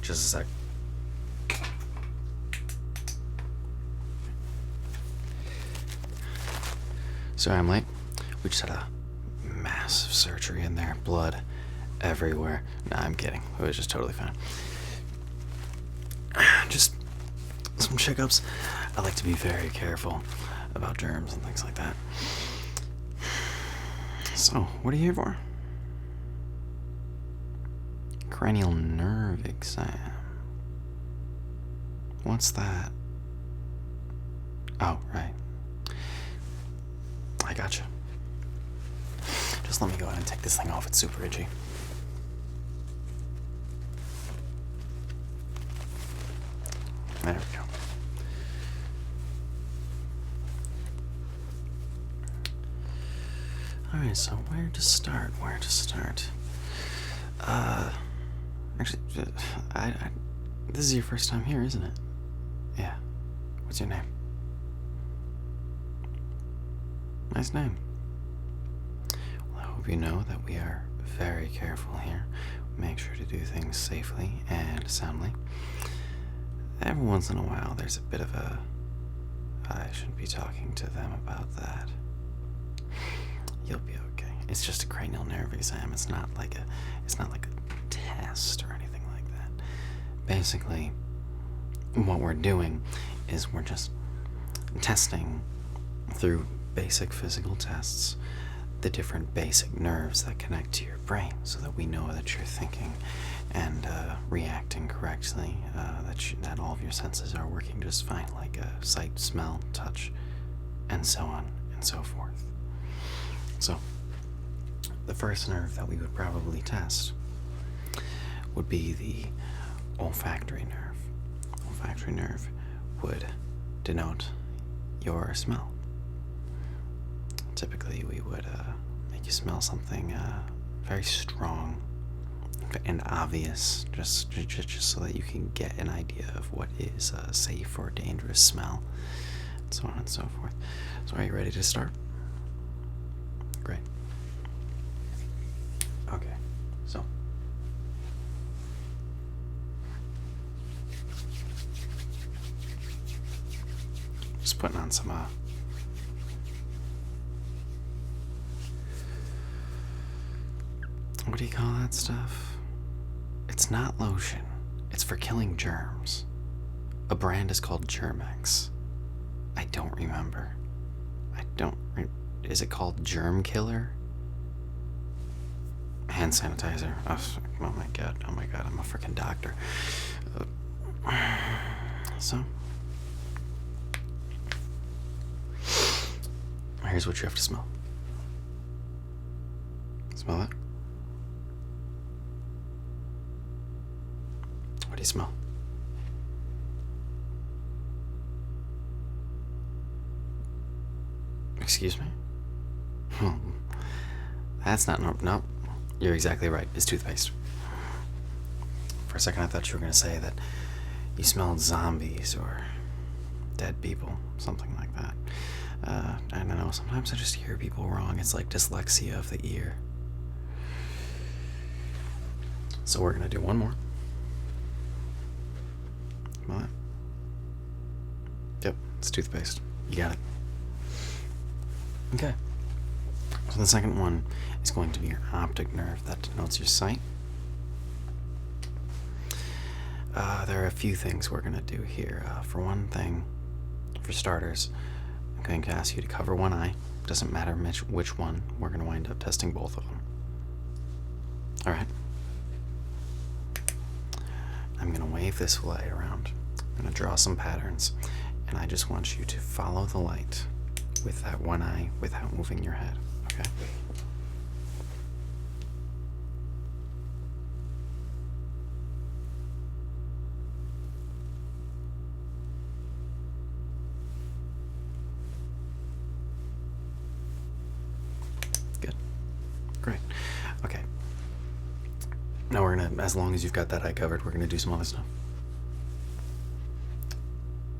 Just a sec. Sorry I'm late. We just had a massive surgery in there. Blood everywhere. Nah, I'm kidding. It was just totally fine. Just some checkups. I like to be very careful about germs and things like that. So, what are you here for? Cranial nerve exam. What's that? Oh, right. I gotcha. Just let me go ahead and take this thing off. It's super itchy. There we go. Alright, so where to start? Actually, this is your first time here, isn't it? Yeah. What's your name? Nice name. Well, I hope you know that we are very careful here. Make sure to do things safely and soundly. Every once in a while, there's a bit of a... I shouldn't be talking to them about that. You'll be okay. It's just a cranial nerve exam. It's not like a test or anything like that. Basically, what we're doing is we're just testing through basic physical tests the different basic nerves that connect to your brain so that we know that you're thinking and reacting correctly, that all of your senses are working just fine, like sight, smell, touch, and so on and so forth. So, the first nerve that we would probably test would be the olfactory nerve. Olfactory nerve would denote your smell. Typically, we would make you smell something very strong and obvious, just so that you can get an idea of what is a safe or dangerous smell, and so on and so forth. So, are you ready to start? Great. Okay, so just putting on some what do you call that stuff? It's not lotion. It's for killing germs. A brand is called Germex. I don't remember. Is it called Germ Killer? Hand sanitizer. Oh my god, I'm a freaking doctor. So, here's what you have to smell. Smell it? What do you smell? Excuse me? That's not nope. You're exactly right. It's toothpaste. For a second, I thought you were going to say that you smelled zombies or dead people, something like that. I don't know. Sometimes I just hear people wrong. It's like dyslexia of the ear. So we're going to do one more. Smell it? Yep, it's toothpaste. You got it. Okay. So the second one is going to be your optic nerve. That denotes your sight. There are a few things we're going to do here. For one thing, for starters, I'm going to ask you to cover one eye. Doesn't matter which one. We're going to wind up testing both of them. All right. I'm going to wave this light around. I'm going to draw some patterns, and I just want you to follow the light with that one eye without moving your head, okay? Good. Great. Okay. Now we're gonna, as long as you've got that eye covered, we're gonna do some other stuff.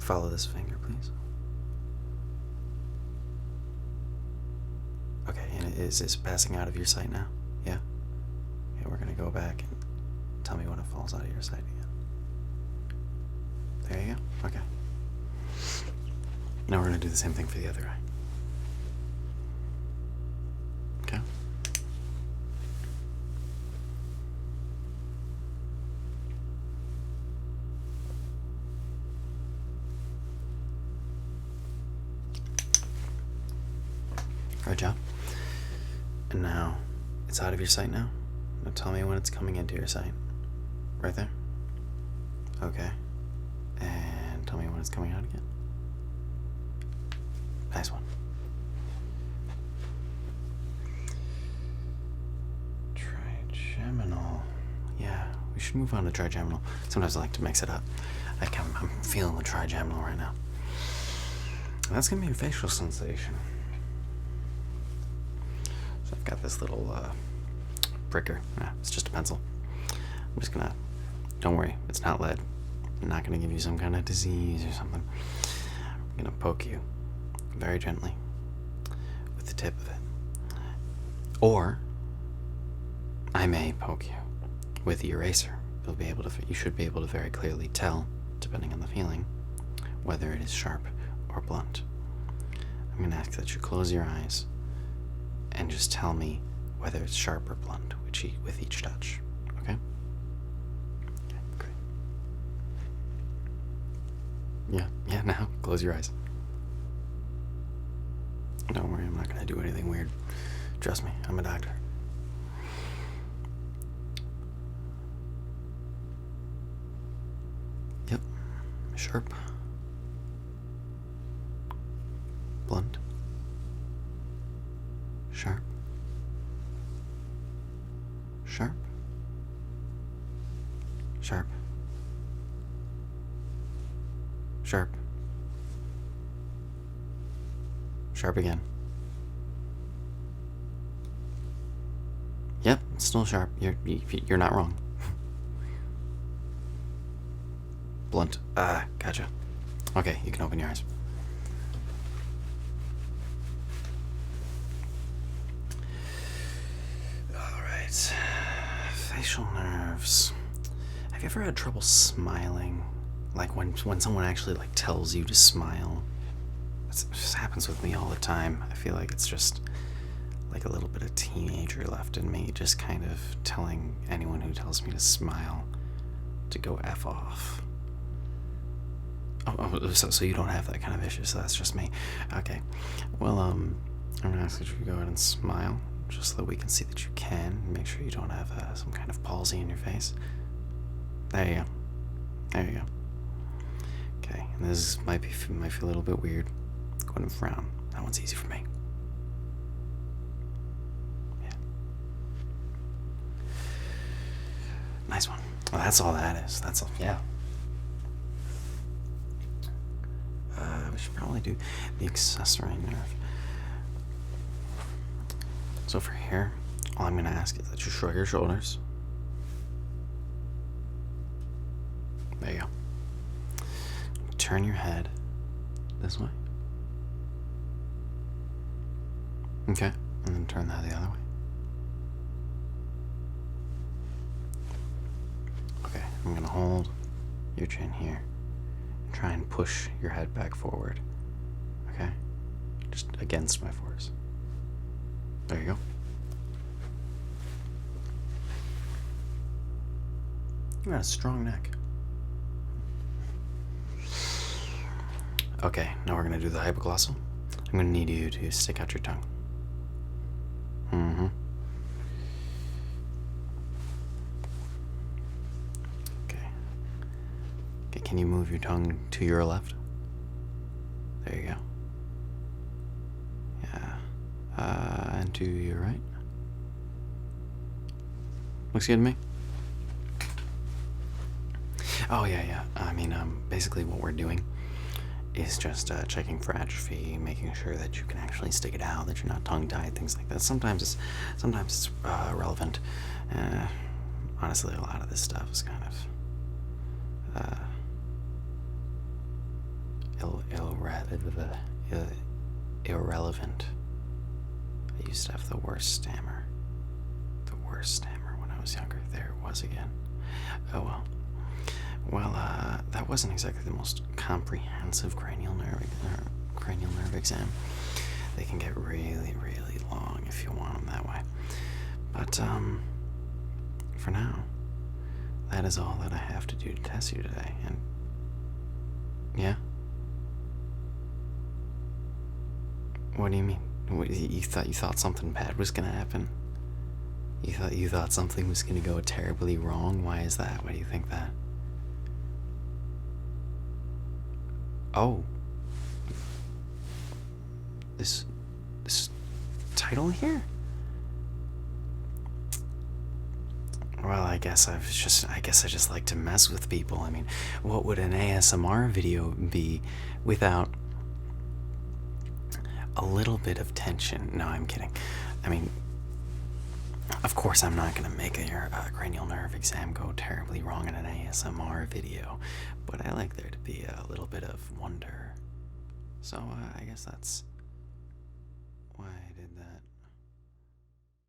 Follow this finger, please. Okay, and is this passing out of your sight now? Yeah? Okay, we're gonna go back and tell me when it falls out of your sight again. There you go. Okay. Now we're gonna do the same thing for the other eye. Okay? Good job. And now, it's out of your sight now. Now tell me when it's coming into your sight. Right there? Okay. And tell me when it's coming out again. Nice one. Trigeminal. Yeah, we should move on to trigeminal. Sometimes I like to mix it up. I'm feeling the trigeminal right now. And that's gonna be your facial sensation. So I've got this little pricker. It's just a pencil. I'm just gonna, don't worry, it's not lead. I'm not gonna give you some kind of disease or something. I'm gonna poke you very gently with the tip of it. Or I may poke you with the eraser. You should be able to very clearly tell, depending on the feeling, whether it is sharp or blunt. I'm going to ask that you close your eyes and just tell me whether it's sharp or blunt with each touch. Okay? Okay, great. Yeah, now close your eyes. Don't worry, I'm not going to do anything weird. Trust me, I'm a doctor. Yep. Sharp. Blunt. Sharp. Sharp. Sharp. Sharp. Sharp again. Yep, it's still sharp. You're not wrong. Blunt. Gotcha. Okay, you can open your eyes. Alright. Facial nerves. Have you ever had trouble smiling? Like when someone actually tells you to smile? It just happens with me all the time. I feel like it's just like a little bit of teenager left in me, just kind of telling anyone who tells me to smile to go F off. So you don't have that kind of issue, so that's just me. Okay. Well, I'm gonna ask that you go ahead and smile, just so that we can see that you can. Make sure you don't have some kind of palsy in your face. There you go. There you go. Okay, and this might feel a little bit weird. Go ahead and frown. That one's easy for me. Yeah. Nice one. Well, that's all that is. That's all. Yeah. We should probably do the accessory nerve. So for here, all I'm going to ask is that you shrug your shoulders. There you go. Turn your head this way. Okay, and then turn that the other way. Okay, I'm going to hold your chin here. Try and push your head back forward. Okay? Just against my force. There you go. You got a strong neck. Okay, now we're gonna do the hypoglossal. I'm gonna need you to stick out your tongue. Can you move your tongue to your left? There you go. Yeah. And to your right. Looks good to me. Oh, yeah. I mean, basically what we're doing is just checking for atrophy, making sure that you can actually stick it out, that you're not tongue-tied, things like that. Sometimes it's relevant. Honestly, a lot of this stuff is kind of irrelevant. I used to have the worst stammer. The worst stammer when I was younger. There it was again. Oh well. Well, that wasn't exactly the most comprehensive cranial nerve exam. They can get really, really long if you want them that way. But, for now, that is all that I have to do to test you today, and... Yeah? What do you mean? You thought something bad was gonna happen? You thought something was gonna go terribly wrong? Why is that? Why do you think that? Oh. This title here? Well, I guess I just like to mess with people. I mean, what would an ASMR video be without a little bit of tension? No, I'm kidding. I mean, of course I'm not going to make your cranial nerve exam go terribly wrong in an ASMR video, but I like there to be a little bit of wonder. So I guess that's why I did that.